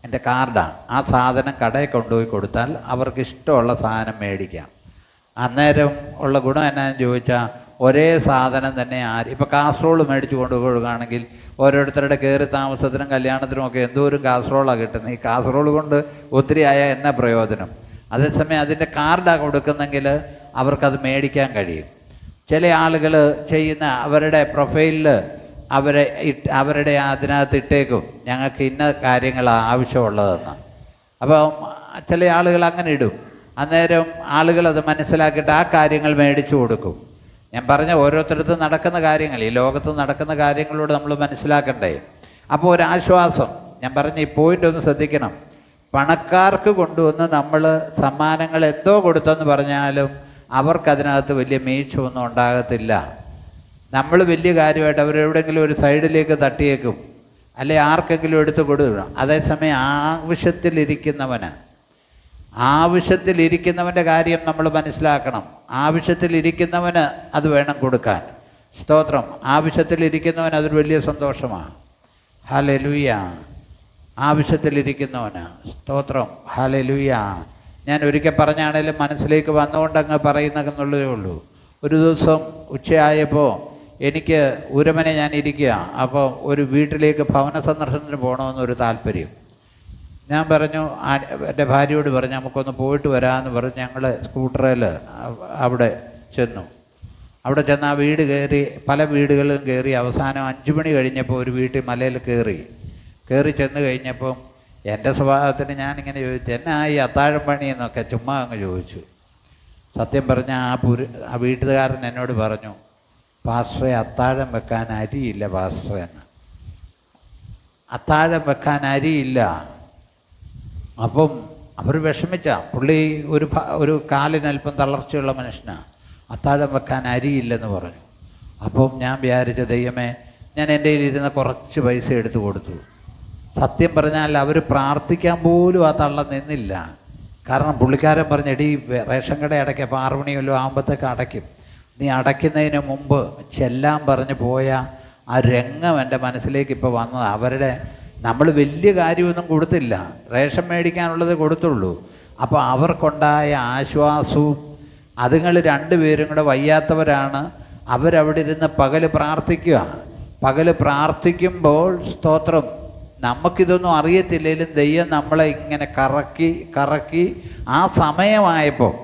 S1: എൻ്റെ കാർഡാണ്. ആ സാധനം കടയിൽ കൊണ്ടുപോയി കൊടുത്താൽ അവർക്ക് ഇഷ്ടമുള്ള സാധനം മേടിക്കാം. അന്നേരം ഉള്ള ഗുണം എന്നാന്ന് ചോദിച്ചാൽ, ഒരേ സാധനം തന്നെ ഇപ്പോൾ കാസറോൾ മേടിച്ച് കൊണ്ടു കൊടുക്കുകയാണെങ്കിൽ ഓരോരുത്തരുടെ കയറി താമസത്തിനും കല്യാണത്തിനും ഒക്കെ എന്തോരം കാസറോളാണ് കിട്ടുന്നത്. ഈ കാസറോൾ കൊണ്ട് ഒത്തിരി ആയാൽ എന്നാ പ്രയോജനം? അതേസമയം അതിൻ്റെ കാർഡാണ് കൊടുക്കുന്നെങ്കിൽ അവർക്കത് മേടിക്കാൻ കഴിയും. ചില ആളുകൾ ചെയ്യുന്ന അവരുടെ പ്രൊഫൈലിൽ അവരുടെ അതിനകത്ത് ഇട്ടേക്കും, ഞങ്ങൾക്ക് ഇന്ന കാര്യങ്ങളാണ് ആവശ്യമുള്ളതെന്ന്. അപ്പോൾ ചില ആളുകൾ അങ്ങനെ ഇടും. അന്നേരം ആളുകളത് മനസ്സിലാക്കിയിട്ട് ആ കാര്യങ്ങൾ മേടിച്ചു കൊടുക്കും. ഞാൻ പറഞ്ഞ ഓരോരുത്തരത്തും നടക്കുന്ന കാര്യങ്ങൾ, ഈ ലോകത്ത് നടക്കുന്ന കാര്യങ്ങളോട് നമ്മൾ മനസ്സിലാക്കണ്ടേ? അപ്പോൾ ഒരാശ്വാസം. ഞാൻ പറഞ്ഞ ഈ പോയിൻ്റ് ഒന്ന് ശ്രദ്ധിക്കണം. പണക്കാർക്ക് കൊണ്ടുവന്ന് നമ്മൾ സമ്മാനങ്ങൾ എന്തോ കൊടുത്തെന്ന് പറഞ്ഞാലും അവർക്കതിനകത്ത് വലിയ മീച്ചൊന്നും ഉണ്ടാകത്തില്ല. നമ്മൾ വലിയ കാര്യമായിട്ട് അവരെവിടെയെങ്കിലും ഒരു സൈഡിലേക്ക് തട്ടിയേക്കും, അല്ലെ ആർക്കെങ്കിലും എടുത്ത് കൊടുക്കണം. അതേസമയം ആവശ്യത്തിലിരിക്കുന്നവൻ്റെ കാര്യം നമ്മൾ മനസ്സിലാക്കണം. ആവശ്യത്തിലിരിക്കുന്നവന് അത് വേണം കൊടുക്കാൻ. സ്തോത്രം. ആവശ്യത്തിലിരിക്കുന്നവന് അതൊരു വലിയ സന്തോഷമാണ്. ഹല്ലേലൂയ. ആവശ്യത്തിലിരിക്കുന്നവന് സ്തോത്രം. ഹല്ലേലൂയ. ഞാൻ ഒരിക്കൽ പറഞ്ഞാണേലും മനസ്സിലേക്ക് വന്നുകൊണ്ടങ്ങ് പറയുന്നതെന്നുള്ളതേ ഉള്ളൂ. ഒരു ദിവസം ഉച്ചയായപ്പോൾ എനിക്ക് ഉരമനെ ഞാൻ ഇരിക്കുക. അപ്പോൾ ഒരു വീട്ടിലേക്ക് ഭവന സന്ദർശനത്തിന് പോകണമെന്നൊരു താല്പര്യം. ഞാൻ പറഞ്ഞു, എൻ്റെ ഭാര്യയോട് പറഞ്ഞു നമുക്കൊന്ന് പോയിട്ട് വരാമെന്ന് പറഞ്ഞ് ഞങ്ങൾ സ്കൂട്ടറിൽ അവിടെ ചെന്നു. അവിടെ ചെന്ന് ആ വീട് കയറി, പല വീടുകളിലും കയറി. അവസാനം 5 മണി കഴിഞ്ഞപ്പോൾ ഒരു വീട്ടിൽ മലയിൽ കയറി ചെന്ന് കഴിഞ്ഞപ്പം എൻ്റെ സ്വഭാവത്തിന് ഞാനിങ്ങനെ ചോദിച്ചു, എന്നാ ഈ അത്താഴം പണി എന്നൊക്കെ ചുമ്മാ അങ്ങ് ചോദിച്ചു. സത്യം പറഞ്ഞാൽ ആ വീട്ടുകാരൻ എന്നോട് പറഞ്ഞു, പാസ്റ്ററെ അത്താഴം വെക്കാൻ അരിയില്ല പാസ്റ്ററെ എന്ന്. അത്താഴം വെക്കാൻ അരിയില്ല. അപ്പം അവർ വിഷമിച്ച പുള്ളി ഒരു കാലിനൽപ്പം തളർച്ചയുള്ള മനുഷ്യനാണ്. അത്താഴം വെക്കാൻ അരിയില്ലെന്ന് പറഞ്ഞു. അപ്പം ഞാൻ വിചാരിച്ച, ദൈവമേ, ഞാൻ എൻ്റെ കയ്യിലിരുന്ന കുറച്ച് പൈസ എടുത്തു കൊടുത്തു. സത്യം പറഞ്ഞാൽ അവർ പ്രാർത്ഥിക്കാൻ പോലും ആ തള്ളം നിന്നില്ല. കാരണം പുള്ളിക്കാരൻ പറഞ്ഞു, എടീ റേഷൻ കട അടയ്ക്കും, അപ്പോൾ 6 മണിയല്ലോ ആകുമ്പോഴത്തേക്ക് അടയ്ക്കും, നീ അടയ്ക്കുന്നതിന് മുമ്പ് ചെല്ലാൻ പറഞ്ഞ് പോയ ആ രംഗം എൻ്റെ മനസ്സിലേക്ക് ഇപ്പോൾ വന്നത്. നമ്മൾ വലിയ കാര്യമൊന്നും കൊടുത്തില്ല, റേഷൻ മേടിക്കാനുള്ളത് കൊടുത്തുള്ളൂ. അപ്പോൾ അവർക്കുണ്ടായ ആശ്വാസവും, അതുങ്ങൾ 2 പേരും കൂടെ വയ്യാത്തവരാണ്. അവരവിടെ ഇരുന്ന് പകല് പ്രാർത്ഥിക്കുമ്പോൾ സ്തോത്രം, നമുക്കിതൊന്നും അറിയത്തില്ലെങ്കിലും ദൈവം നമ്മളെ ഇങ്ങനെ കറക്കി ആ സമയമായപ്പോൾ,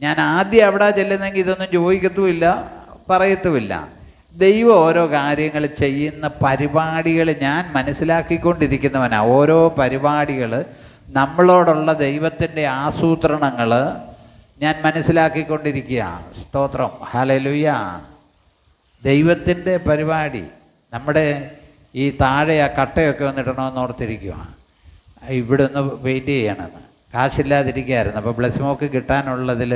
S1: ഞാൻ ആദ്യം അവിടെ ചെല്ലുന്നെങ്കിൽ ഇതൊന്നും ചോദിക്കത്തുമില്ല, പറയത്തുമില്ല. ദൈവം ഓരോ കാര്യങ്ങൾ ചെയ്യുന്ന പരിപാടികൾ ഞാൻ മനസ്സിലാക്കിക്കൊണ്ടിരിക്കുന്നവനാണ്. ഓരോ പരിപാടികൾ, നമ്മളോടുള്ള ദൈവത്തിൻ്റെ ആസൂത്രണങ്ങൾ ഞാൻ മനസ്സിലാക്കിക്കൊണ്ടിരിക്കുക. സ്തോത്രം. ഹല്ലേലൂയ. ദൈവത്തിൻ്റെ പരിപാടി. നമ്മുടെ ഈ താഴെ ആ കട്ടയൊക്കെ വന്നിടണമെന്ന് ഓർത്തിരിക്കുക. ഇവിടെ ഒന്ന് വെയിറ്റ് ചെയ്യണമെന്ന് കാശില്ലാതിരിക്കുകയായിരുന്നു. അപ്പോൾ ബ്ലസ്മോക്ക് കിട്ടാനുള്ളതിൽ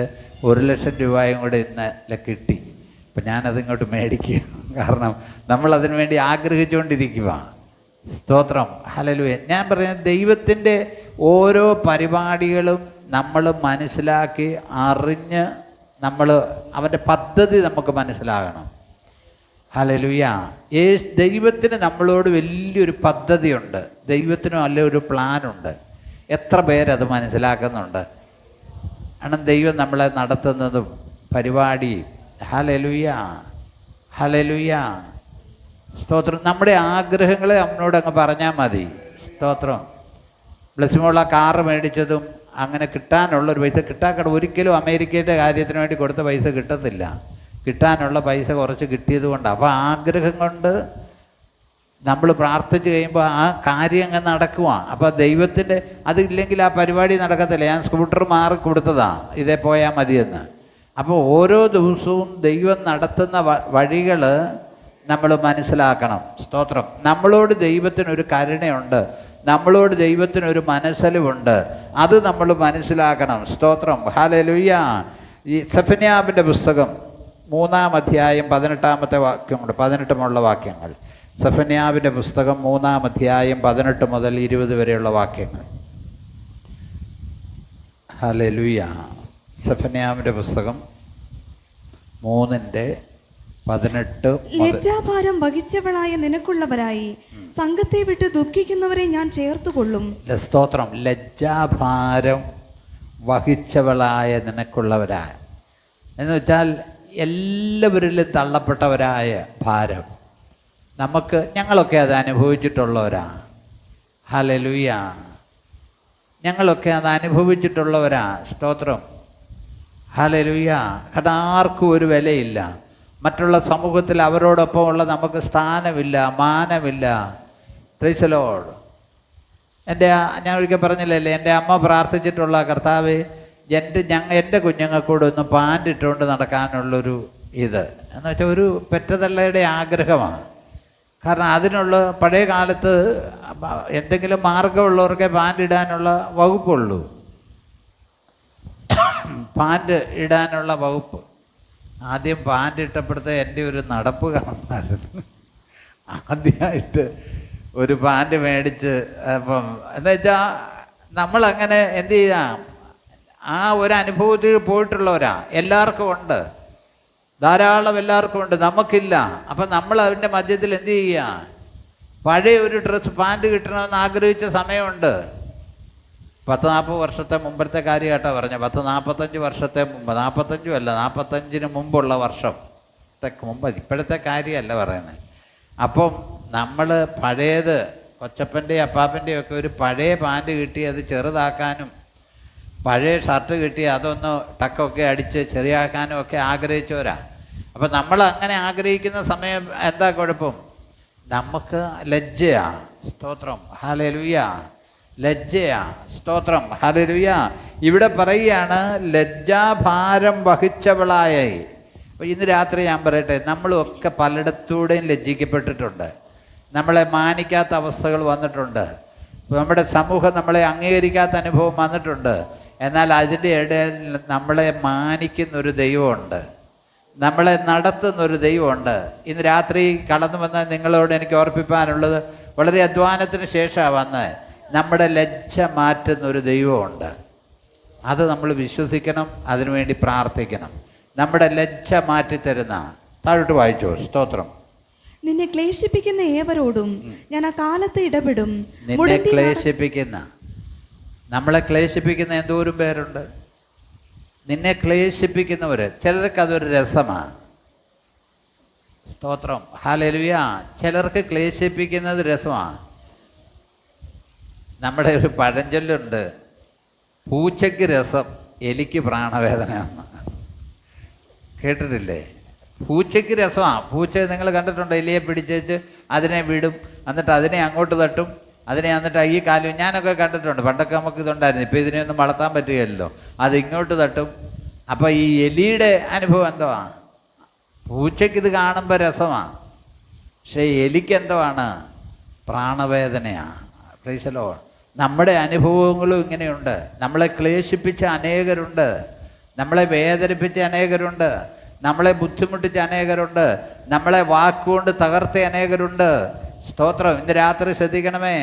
S1: 1,00,000 രൂപയും കൂടെ ഇന്നലെ കിട്ടി. അപ്പം ഞാനതിങ്ങോട്ട് മേടിക്കുക. കാരണം നമ്മളതിനു വേണ്ടി ആഗ്രഹിച്ചുകൊണ്ടിരിക്കുക. സ്തോത്രം. ഹല്ലേലൂയ. ഞാൻ പറയുന്നത് ദൈവത്തിൻ്റെ ഓരോ പരിപാടികളും നമ്മൾ മനസ്സിലാക്കി അറിഞ്ഞ് അവൻ്റെ പദ്ധതി നമുക്ക് മനസ്സിലാകണം. ഹല്ലേലൂയ. ദൈവത്തിന് നമ്മളോട് വലിയൊരു പദ്ധതിയുണ്ട്. ദൈവത്തിനും നല്ല ഒരു പ്ലാനുണ്ട്. എത്ര പേരത് മനസ്സിലാക്കുന്നുണ്ട്? കാരണം ദൈവം നമ്മളെ നടത്തുന്നതും പരിപാടിയും. ഹല്ലേലൂയ, ഹല്ലേലൂയ, സ്തോത്രം. നമ്മുടെ ആഗ്രഹങ്ങളെ അവനോട് അങ്ങ് പറഞ്ഞാൽ മതി. സ്തോത്രം. ബ്ലെസ്സിമുള്ള കാറ് മേടിച്ചതും അങ്ങനെ കിട്ടാനുള്ളൊരു പൈസ കിട്ടാക്കട. ഒരിക്കലും അമേരിക്കയുടെ കാര്യത്തിന് വേണ്ടി കൊടുത്ത പൈസ കിട്ടത്തില്ല. കിട്ടാനുള്ള പൈസ കുറച്ച് കിട്ടിയത് കൊണ്ടാണ്. അപ്പോൾ ആഗ്രഹം കൊണ്ട് നമ്മൾ പ്രാർത്ഥിച്ച് കഴിയുമ്പോൾ ആ കാര്യം അങ്ങ് നടക്കുവാണ്. അപ്പോൾ ദൈവത്തിൻ്റെ അതില്ലെങ്കിൽ ആ പരിപാടി നടക്കത്തില്ല. ഞാൻ സ്കൂട്ടർ മാറി കൊടുത്തതാണ്, ഇതേ പോയാൽ മതിയെന്ന്. അപ്പോൾ ഓരോ ദിവസവും ദൈവം നടത്തുന്ന വഴികൾ നമ്മൾ മനസ്സിലാക്കണം. സ്തോത്രം. നമ്മളോട് ദൈവത്തിനൊരു കരുണയുണ്ട്, നമ്മളോട് ദൈവത്തിനൊരു മനസ്സലിവുണ്ട്. അത് നമ്മൾ മനസ്സിലാക്കണം. സ്തോത്രം. ഹല്ലേലൂയ. ഈ സെഫന്യാവിൻ്റെ പുസ്തകം 3-ാം അധ്യായം 18-ാമത്തെ വാക്യമുണ്ട്, 18 വാക്യങ്ങൾ. സെഫന്യാവിൻ്റെ പുസ്തകം 3-ാം അധ്യായം 18 മുതൽ 20 വരെയുള്ള വാക്യങ്ങൾ. ഹല്ലേലൂയ. സെഫന്യാവിൻ്റെ പുസ്തകം 3:18.
S2: ലജ്ജാഭാരം വഹിച്ചവളായ നിനക്കുള്ളവരായി സംഘത്തെ വിട്ട് ദുഃഖിക്കുന്നവരെ ഞാൻ ചേർത്തുകൊള്ളും.
S1: സ്തോത്രം. ലജ്ജാഭാരം വഹിച്ചവളായ നിനക്കുള്ളവരായ എന്ന് വെച്ചാൽ എല്ലാവരിലും തള്ളപ്പെട്ടവരായ ഭാരം. ഞങ്ങളൊക്കെ അത് അനുഭവിച്ചിട്ടുള്ളവരാണ്. ഹല്ലേലൂയ. ഞങ്ങളൊക്കെ അത് അനുഭവിച്ചിട്ടുള്ളവരാ. സ്തോത്രം. ഹല്ലേലൂയ. ആർക്കും ഒരു വിലയില്ല. മറ്റുള്ള സമൂഹത്തിൽ അവരോടൊപ്പമുള്ള നമുക്ക് സ്ഥാനമില്ല, മാനമില്ല. Price the Lord. ഞാൻ ഒരിക്കൽ പറഞ്ഞില്ലല്ലേ, എൻ്റെ അമ്മ പ്രാർത്ഥിച്ചിട്ടുള്ള കർത്താവേ, എൻ്റെ കുഞ്ഞുങ്ങൾക്കൂടെ ഒന്ന് പാൻ്റ് ഇട്ടുകൊണ്ട് നടക്കാനുള്ളൊരു ഇത് എന്ന് വെച്ചാൽ ഒരു പെറ്റതള്ളയുടെ ആഗ്രഹമാണ്. കാരണം അതിനുള്ള പഴയ കാലത്ത് എന്തെങ്കിലും മാർഗമുള്ളവർക്കേ പാൻ്റ് ഇടാനുള്ള വകുപ്പുള്ളൂ. പാൻ്റ് ഇടാനുള്ള വകുപ്പ്. ആദ്യം പാൻ്റ് ഇട്ടപ്പോഴത്തെ എൻ്റെ ഒരു നടപ്പ് കാണുമായിരുന്നു. ആദ്യമായിട്ട് ഒരു പാൻ്റ് മേടിച്ച് അപ്പം എന്താ വെച്ചാൽ നമ്മളങ്ങനെ എന്ത് ചെയ്യാം, ആ ഒരു അനുഭവത്തിൽ പോയിട്ടുള്ളവരാ. എല്ലാവർക്കും ഉണ്ട്, ധാരാളം എല്ലാവർക്കും ഉണ്ട്, നമുക്കില്ല. അപ്പം നമ്മൾ അതിൻ്റെ മധ്യത്തിൽ എന്ത് ചെയ്യുക, പഴയ ഒരു ഡ്രസ്സ് പാൻറ്റ് കിട്ടണമെന്ന് ആഗ്രഹിച്ച സമയമുണ്ട്. 10-40 വർഷത്തെ മുമ്പത്തെ കാര്യമായിട്ടാണ് പറഞ്ഞത്. 10-45 വർഷത്തെ മുമ്പ്, 45 അല്ല, 45-ന് മുമ്പുള്ള വർഷത്തേക്ക് മുമ്പ്, ഇപ്പോഴത്തെ കാര്യമല്ല പറയുന്നത്. അപ്പം നമ്മൾ പഴയത് കൊച്ചപ്പൻ്റെയും അപ്പാപ്പൻ്റെയും ഒക്കെ ഒരു പഴയ പാൻറ്റ് കിട്ടി അത് ചെറുതാക്കാനും പഴയ ഷർട്ട് കിട്ടി അതൊന്ന് ടക്കൊക്കെ അടിച്ച് ചെറിയാക്കാനും ഒക്കെ ആഗ്രഹിച്ചവരാ. അപ്പം നമ്മൾ അങ്ങനെ ആഗ്രഹിക്കുന്ന സമയം എന്താ കുഴപ്പം? നമുക്ക് ലജ്ജയാ. സ്തോത്രം. ഹല്ലേലൂയ. ലജ്ജയാ. സ്തോത്രം. ഹല്ലേലൂയ. ഇവിടെ പറയുകയാണ് ലജ്ജാഭാരം വഹിച്ചവളായ. അപ്പോൾ ഇന്ന് രാത്രി ഞാൻ പറയട്ടെ, നമ്മളൊക്കെ പലയിടത്തൂടെയും ലജ്ജിക്കപ്പെട്ടിട്ടുണ്ട്. നമ്മളെ മാനിക്കാത്ത അവസ്ഥകൾ വന്നിട്ടുണ്ട്. നമ്മുടെ സമൂഹം നമ്മളെ അംഗീകരിക്കാത്ത അനുഭവം വന്നിട്ടുണ്ട്. എന്നാൽ അതിൻ്റെ ഇടയിൽ നമ്മളെ മാനിക്കുന്നൊരു ദൈവമുണ്ട്, നമ്മളെ നടത്തുന്നൊരു ദൈവമുണ്ട്. ഇന്ന് രാത്രി കടന്നു വന്ന നിങ്ങളോട് എനിക്ക് ഓർപ്പിക്കാനുള്ളത്, വളരെ അധ്വാനത്തിന് ശേഷമാണ് വന്ന് നമ്മുടെ ലജ്ജ മാറ്റുന്നൊരു ദൈവമുണ്ട്. അത് നമ്മൾ വിശ്വസിക്കണം, അതിനുവേണ്ടി പ്രാർത്ഥിക്കണം. നമ്മുടെ ലജ്ജ മാറ്റിത്തരുന്ന. താഴോട്ട് വായിച്ചോ. സ്തോത്രം.
S2: നിന്നെ ക്ലേശിപ്പിക്കുന്ന ഏവരോടും ഞാൻ ആ കാലത്ത് ഇടപെടും.
S1: നിന്നെ ക്ലേശിപ്പിക്കുന്ന, നമ്മളെ ക്ലേശിപ്പിക്കുന്ന എന്തോരം പേരുണ്ട്. നിന്നെ ക്ലേശിപ്പിക്കുന്നവർ, ചിലർക്ക് അതൊരു രസമാണ്. സ്തോത്രം. ഹല്ലേലൂയ. ചിലർക്ക് ക്ലേശിപ്പിക്കുന്നത് രസമാണ്. നമ്മുടെ ഒരു പഴഞ്ചൊല്ലുണ്ട്, പൂച്ചയ്ക്ക് രസം എലിക്ക് പ്രാണവേദന എന്ന്. കേട്ടിട്ടില്ലേ? പൂച്ചയ്ക്ക് രസമാണ്. പൂച്ച നിങ്ങൾ കണ്ടിട്ടുണ്ടോ? എലിയെ പിടിച്ചേച്ച് അതിനെ വിടും, എന്നിട്ട് അതിനെ അങ്ങോട്ട് തട്ടും, അതിനെ എന്നിട്ട് ഈ കാലും ഞാനൊക്കെ കണ്ടിട്ടുണ്ട്. പണ്ടൊക്കെ നമുക്ക് ഇതുണ്ടായിരുന്നു, ഇപ്പോൾ ഇതിനെയൊന്നും വളർത്താൻ പറ്റുകയല്ലോ. അത് ഇങ്ങോട്ട് തട്ടും. അപ്പോൾ ഈ എലിയുടെ അനുഭവം എന്തുവാ? പൂച്ചയ്ക്ക് ഇത് കാണുമ്പോൾ രസമാണ്, പക്ഷേ എലിക്ക് എന്തുവാണ്? പ്രാണവേദനയാണ്. Praise the Lord. നമ്മുടെ അനുഭവങ്ങളും ഇങ്ങനെയുണ്ട്. നമ്മളെ ക്ലേശിപ്പിച്ച അനേകരുണ്ട്, നമ്മളെ വേദനിപ്പിച്ച അനേകരുണ്ട്, നമ്മളെ ബുദ്ധിമുട്ടിച്ച അനേകരുണ്ട്, നമ്മളെ വാക്കുകൊണ്ട് തകർത്ത അനേകരുണ്ട്. സ്തോത്രം. ഇന്ന് രാത്രി ശ്രദ്ധിക്കണമേ,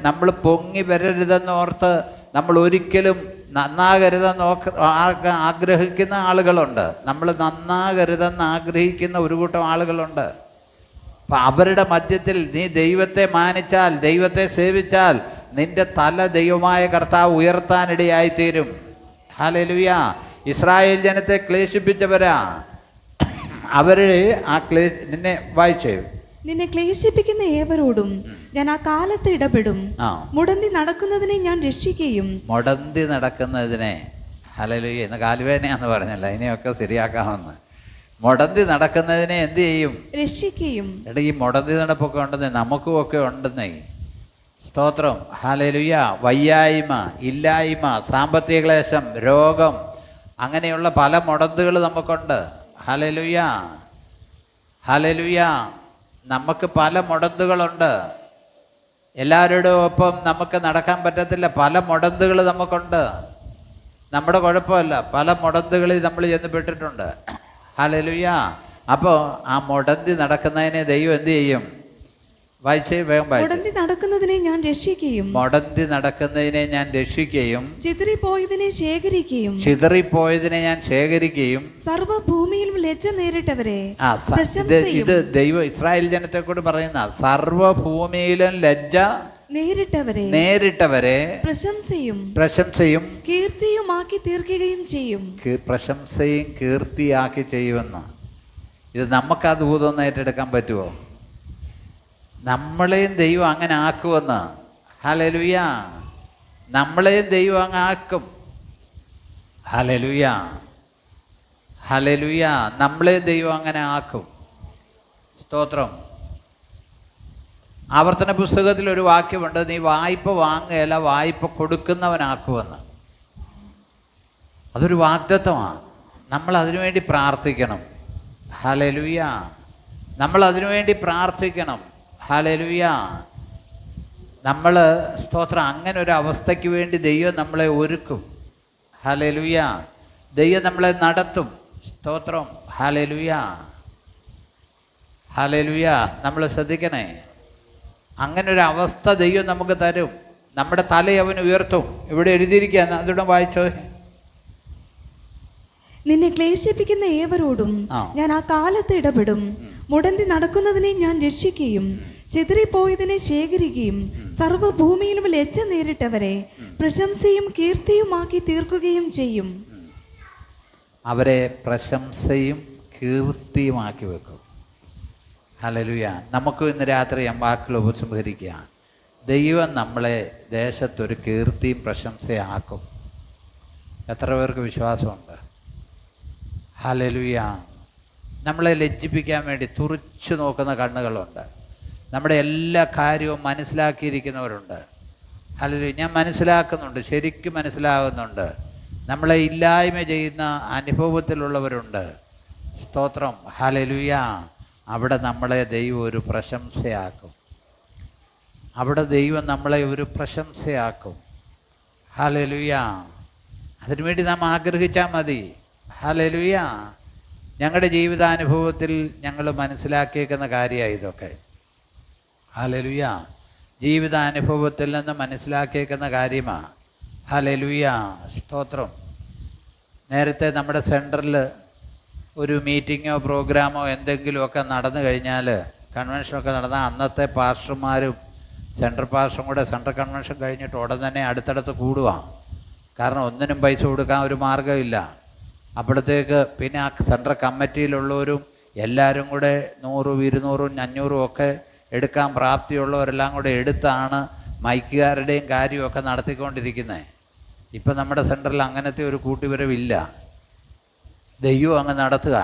S1: നമ്മൾ പൊങ്ങി വരരുതെന്ന് ഓർത്ത് നമ്മൾ ഒരിക്കലും നന്നാകരുതെന്ന് ആഗ്രഹിക്കുന്ന ആളുകളുണ്ട്. നമ്മൾ നന്നാകരുതെന്ന് ആഗ്രഹിക്കുന്ന ഒരു കൂട്ടം ആളുകളുണ്ട്. അപ്പം അവരുടെ മധ്യത്തിൽ നീ ദൈവത്തെ മാനിച്ചാൽ, ദൈവത്തെ സേവിച്ചാൽ, നിന്റെ തല ദൈവമായ കർത്താവ് ഉയർത്താനിടയായിത്തീരും. ഹല്ലേലൂയ. ഇസ്രായേൽ ജനത്തെ ക്ലേശിപ്പിച്ചവരാ അവര്. നിന്നെ വായിച്ചേ.
S2: നിന്നെ ക്ലേശിപ്പിക്കുന്ന ഏവരോടും ഞാൻ ആ കാലത്ത് ഇടപെടും. മുടന്തി നടക്കുന്നതിനെ ഞാൻ രക്ഷിക്കുകയും.
S1: മുടന്തി നടക്കുന്നതിനെ, ഹല്ലേലൂയ. ഇന്ന് കാലുവേദനയാന്ന് പറഞ്ഞല്ല, ഇനിയൊക്കെ ശരിയാക്കാമെന്ന്. മുടന്തി നടക്കുന്നതിനെ എന്ത് ചെയ്യും?
S2: രക്ഷിക്കുകയും.
S1: എടാ, ഈ മുടന്തി നടപ്പൊക്കെ ഉണ്ടെന്നേ, നമുക്കുമൊക്കെ ഉണ്ടെന്നേ. സ്തോത്രം. ഹല്ലേലൂയ. വയ്യായ്മ, ഇല്ലായ്മ, സാമ്പത്തിക ക്ലേശം, രോഗം, അങ്ങനെയുള്ള പല മുടന്തുകൾ നമുക്കുണ്ട്. ഹല്ലേലൂയ. ഹല്ലേലൂയ. നമുക്ക് പല മുടന്തുകളുണ്ട്. എല്ലാവരുടെ ഒപ്പം നമുക്ക് നടക്കാൻ പറ്റത്തില്ല. പല മുടന്തുകൾ നമുക്കുണ്ട്. നമ്മുടെ കുഴപ്പമല്ല, പല മുടന്തുകളിൽ നമ്മൾ ചെന്ന് പെട്ടിട്ടുണ്ട്. ഹല്ലേലൂയ. അപ്പോൾ ആ മുടന്തി നടക്കുന്നതിനെ ദൈവം എന്ത് ചെയ്യും? വായിച്ചേ, വേഗം വായിച്ചേ.
S2: മുടന്തി നടക്കുന്നതിനെ ഞാൻ രക്ഷിക്കുകയും.
S1: മുടന്തി നടക്കുന്നതിനെ ഞാൻ രക്ഷിക്കുകയും.
S2: ചിതറിപ്പോയതിനെ ശേഖരിക്കുകയും.
S1: ചിതറിപ്പോയതിനെ ഞാൻ ശേഖരിക്കുകയും.
S2: സർവ്വഭൂമിയിലും ലജ്ജ നേരിട്ടവരെ.
S1: ഇത് ദൈവം ഇസ്രായേൽ ജനത്തെ കൂടി പറയുന്ന, സർവ്വഭൂമിയിലും ലജ്ജ നേരിട്ടവരെ പ്രശംസയും
S2: കീർത്തിയുമാക്കി തീർക്കുകയും ചെയ്യും.
S1: പ്രശംസയും കീർത്തിയാക്കി ചെയ്യുമെന്ന്. ഇത് നമുക്ക് ആ ദൂതൊന്ന് ഏറ്റെടുക്കാൻ പറ്റുമോ? നമ്മളെയും ദൈവം അങ്ങനെ ആക്കുമെന്ന്. ഹല്ലേലൂയ. നമ്മളെയും ദൈവം അങ്ങ് ആക്കും. ഹല്ലേലൂയ. ഹല്ലേലൂയ. നമ്മളെയും ദൈവം അങ്ങനെ ആക്കും. സ്തോത്രം. ആവർത്തന പുസ്തകത്തിൽ ഒരു വാക്യമുണ്ട്, നീ വായ്പ വാങ്ങുകയല്ല, വായ്പ കൊടുക്കുന്നവനാക്കുമെന്ന്. അതൊരു വാഗ്ദത്തമാണ്. നമ്മൾ അതിനുവേണ്ടി പ്രാർത്ഥിക്കണം. ഹല്ലേലൂയ. നമ്മൾ അതിനുവേണ്ടി പ്രാർത്ഥിക്കണം. ഹല്ലേലൂയ. നമ്മൾ സ്തോത്രം, അങ്ങനെ ഒരു അവസ്ഥയ്ക്ക് വേണ്ടി ദൈവം നമ്മളെ ഒരുക്കും. ഹല്ലേലൂയ. ദൈവം നമ്മളെ നടത്തും. സ്തോത്രം. ഹല്ലേലൂയ. ഹല്ലേലൂയ. നമ്മൾ ശ്രദ്ധിക്കണേ. അങ്ങനെ ഒരു അവസ്ഥ ദൈവം നമുക്ക് തരും. നമ്മുടെ തലയെ അവൻ ഉയർത്തും. ഇവിടെ എഴുതിയിരിക്കുക, അതുകൊണ്ട് വായിച്ചോ.
S2: നിന്നെ ക്ലേശിപ്പിക്കുന്ന ഏവരോടും ഞാൻ ആ കാലത്ത് ഇടപെടും. മുടന്തി നടക്കുന്നതിനെ ഞാൻ രക്ഷിക്കുകയും ചിതറിപ്പോയതിനെ ശേഖരിക്കുകയും സർവ്വഭൂമിയിലും ലജ്ജ നേരിട്ടവരെ പ്രശംസയും കീർത്തിയുമാക്കി തീർക്കുകയും ചെയ്യും.
S1: അവരെ പ്രശംസയും കീർത്തിയുമാക്കി വെക്കും. ഹല്ലേലൂയ. നമുക്കും ഇന്ന് രാത്രി വാക്കുകൾ ഉപസംഹരിക്കുക. ദൈവം നമ്മളെ ദേശത്തൊരു കീർത്തിയും പ്രശംസയാക്കും. എത്ര പേർക്ക് വിശ്വാസമുണ്ട്? ഹല്ലേലൂയ. നമ്മളെ ലജ്ജിപ്പിക്കാൻ വേണ്ടി തുറിച്ചു നോക്കുന്ന കണ്ണുകളുണ്ട്. നമ്മുടെ എല്ലാ കാര്യവും മനസ്സിലാക്കിയിരിക്കുന്നവരുണ്ട്. ഹല്ലേലൂയ. ഞാൻ മനസ്സിലാക്കുന്നുണ്ട്, ശരിക്കും മനസ്സിലാകുന്നുണ്ട്. നമ്മളെ ഇല്ലായ്മ ചെയ്യുന്ന അനുഭവത്തിലുള്ളവരുണ്ട്. സ്തോത്രം. ഹല്ലേലൂയ. അവിടെ നമ്മളെ ദൈവം ഒരു പ്രശംസയാക്കും. അവിടെ ദൈവം നമ്മളെ ഒരു പ്രശംസയാക്കും. ഹല്ലേലൂയ. അതിനുവേണ്ടി നാം ആഗ്രഹിച്ചാൽ മതി. ഹല്ലേലൂയ. ഞങ്ങളുടെ ജീവിതാനുഭവത്തിൽ ഞങ്ങൾ മനസ്സിലാക്കിയേക്കുന്ന കാര്യമാണ് ഇതൊക്കെ. ഹല്ലേലൂയ. ജീവിതാനുഭവത്തിൽ നിന്ന് മനസ്സിലാക്കിയേക്കുന്ന കാര്യമാണ്. ഹല്ലേലൂയ. സ്തോത്രം. നേരത്തെ നമ്മുടെ സെൻറ്ററിൽ ഒരു മീറ്റിങ്ങോ പ്രോഗ്രാമോ എന്തെങ്കിലുമൊക്കെ നടന്നു കഴിഞ്ഞാൽ, കൺവെൻഷനൊക്കെ നടന്നാൽ അന്നത്തെ പാസ്റ്റർമാരും സെൻട്രൽ പാസ്റ്ററും കൂടെ സെൻട്രൽ കൺവെൻഷൻ കഴിഞ്ഞിട്ട് ഉടൻ തന്നെ അടുത്തടുത്ത് കൂടുക. കാരണം ഒന്നിനും പൈസ കൊടുക്കാൻ ഒരു മാർഗ്ഗമില്ല. അപ്പോഴത്തേക്ക് പിന്നെ ആ സെൻട്രൽ കമ്മിറ്റിയിലുള്ളവരും എല്ലാവരും കൂടെ 100, 200, 500 ഒക്കെ എടുക്കാൻ പ്രാപ്തിയുള്ളവരെല്ലാം കൂടെ എടുത്താണ് മൈക്കുകാരുടെയും കാര്യമൊക്കെ നടത്തിക്കൊണ്ടിരിക്കുന്നത്. ഇപ്പം നമ്മുടെ സെൻറ്ററിൽ അങ്ങനത്തെ ഒരു കൂട്ടുവരവില്ല. ദൈവം അങ്ങ് നടത്തുക.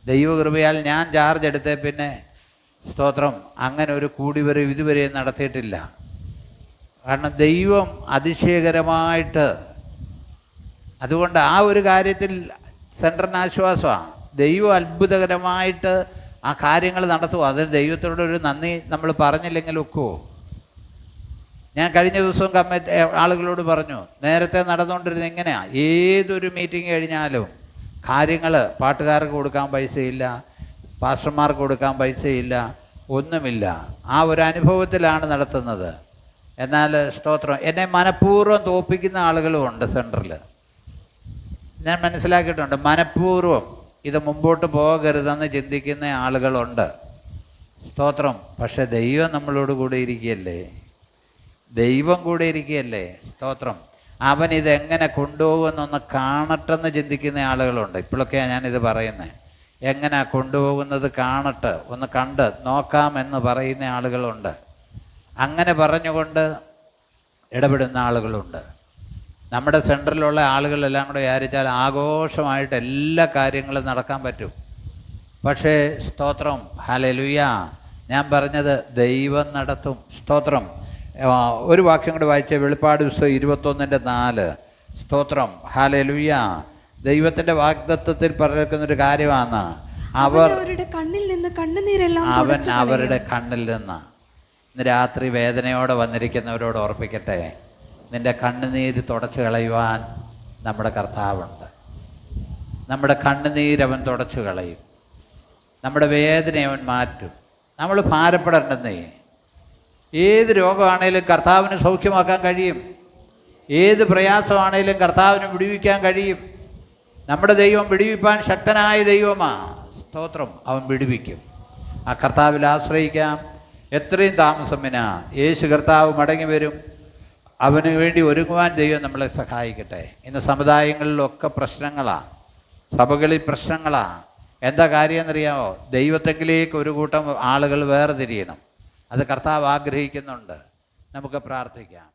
S1: ദൈവകൃപയാൽ ഞാൻ ചാർജ് എടുത്തേ പിന്നെ സ്തോത്രം അങ്ങനെ ഒരു കൂടിവരവ് ഇതുവരെ നടത്തിയിട്ടില്ല. കാരണം ദൈവം അതിശയകരമായിട്ട്, അതുകൊണ്ട് ആ ഒരു കാര്യത്തിൽ സെൻറ്ററിന് ആശ്വാസമാണ്. ദൈവം അത്ഭുതകരമായിട്ട് ആ കാര്യങ്ങൾ നടത്തുക. അതിന് ദൈവത്തോടൊരു നന്ദി നമ്മൾ പറഞ്ഞില്ലെങ്കിൽ ഒക്കുമോ? ഞാൻ കഴിഞ്ഞ ദിവസവും ആളുകളോട് പറഞ്ഞു, നേരത്തെ നടന്നുകൊണ്ടിരുന്നത് എങ്ങനെയാണ്, ഏതൊരു മീറ്റിംഗ് കഴിഞ്ഞാലും കാര്യങ്ങൾ പാട്ടുകാർക്ക് കൊടുക്കാൻ പൈസയില്ല, പാസ്റ്റർമാർക്ക് കൊടുക്കാൻ പൈസയില്ല, ഒന്നുമില്ല. ആ ഒരു അനുഭവത്തിലാണ് നടത്തുന്നത്. എന്നാൽ സ്തോത്രം, എന്നെ മനഃപൂർവ്വം തോൽപ്പിക്കുന്ന ആളുകളുമുണ്ട് സെൻറ്ററിൽ. ഞാൻ മനസ്സിലാക്കിയിട്ടുണ്ട്. മനഃപൂർവ്വം ഇത് മുമ്പോട്ട് പോകരുതെന്ന് ചിന്തിക്കുന്ന ആളുകളുണ്ട്. സ്തോത്രം. പക്ഷെ ദൈവം നമ്മളോട് കൂടെ ഇരിക്കുകയല്ലേ. ദൈവം കൂടെ ഇരിക്കുകയല്ലേ. സ്തോത്രം. അവൻ ഇതെങ്ങനെ കൊണ്ടുപോകുമെന്നൊന്ന് കാണട്ടെന്ന് ചിന്തിക്കുന്ന ആളുകളുണ്ട്. ഇപ്പോഴൊക്കെയാണ് ഞാനിത് പറയുന്നത്. എങ്ങനെ കൊണ്ടുപോകുന്നത് കാണട്ടെ, ഒന്ന് കണ്ട് നോക്കാമെന്ന് പറയുന്ന ആളുകളുണ്ട്. അങ്ങനെ പറഞ്ഞുകൊണ്ട് ഇടപെടുന്ന ആളുകളുണ്ട്. നമ്മുടെ സെൻറ്ററിലുള്ള ആളുകളെല്ലാം കൂടെ വിചാരിച്ചാൽ ആഘോഷമായിട്ട് എല്ലാ കാര്യങ്ങളും നടക്കാൻ പറ്റും. പക്ഷേ സ്തോത്രം, ഹല്ലേലൂയ, ഞാൻ പറഞ്ഞത് ദൈവം നടത്തും. സ്തോത്രം. ഒരു വാക്യം കൂടെ വായിച്ച വെളിപ്പാട് പുസ്തകം 21:4. സ്തോത്രം, ഹല്ലേലൂയ. ദൈവത്തിൻ്റെ വാഗ്ദത്തത്തിൽ പറഞ്ഞിരിക്കുന്നൊരു കാര്യമാണ്,
S2: അവരുടെ കണ്ണിൽ നിന്ന് കണ്ണുനീരെല്ലാം
S1: അവൻ അവരുടെ കണ്ണിൽ നിന്ന്. ഇന്ന് രാത്രി വേദനയോടെ വന്നിരിക്കുന്നവരോട് ഓർപ്പിക്കട്ടെ, നിൻ്റെ കണ്ണുനീര് തുടച്ചു കളയുവാൻ നമ്മുടെ കർത്താവുണ്ട്. നമ്മുടെ കണ്ണുനീരവൻ തുടച്ചു കളയും. നമ്മുടെ വേദന അവൻ മാറ്റും. നമ്മൾ ഭാരപ്പെടേണ്ടെന്നേ. ഏത് രോഗമാണേലും കർത്താവിന് സൗഖ്യമാക്കാൻ കഴിയും. ഏത് പ്രയാസമാണേലും കർത്താവിന് വിടുവിക്കാൻ കഴിയും. നമ്മുടെ ദൈവം വിടുവിപ്പാൻ ശക്തനായ ദൈവമാണ്. സ്തോത്രം. അവൻ വിടുവിക്കും. ആ കർത്താവിൽ ആശ്രയിക്കാം. എത്രയും താമസം വിനാ യേശു കർത്താവ് മടങ്ങി വരും. അവന് വേണ്ടി ഒരുങ്ങുവാൻ ദൈവം നമ്മളെ സഹായിക്കട്ടെ. ഇന്ന് സമുദായങ്ങളിലൊക്കെ പ്രശ്നങ്ങളാണ്, സഭകളിൽ പ്രശ്നങ്ങളാണ്. എന്താ കാര്യം എന്നറിയാമോ? ദൈവത്തെങ്കിലേക്ക് ഒരു കൂട്ടം ആളുകൾ വേർതിരിയണം. അത് കർത്താവ് ആഗ്രഹിക്കുന്നുണ്ട്. നമുക്ക് പ്രാർത്ഥിക്കാം.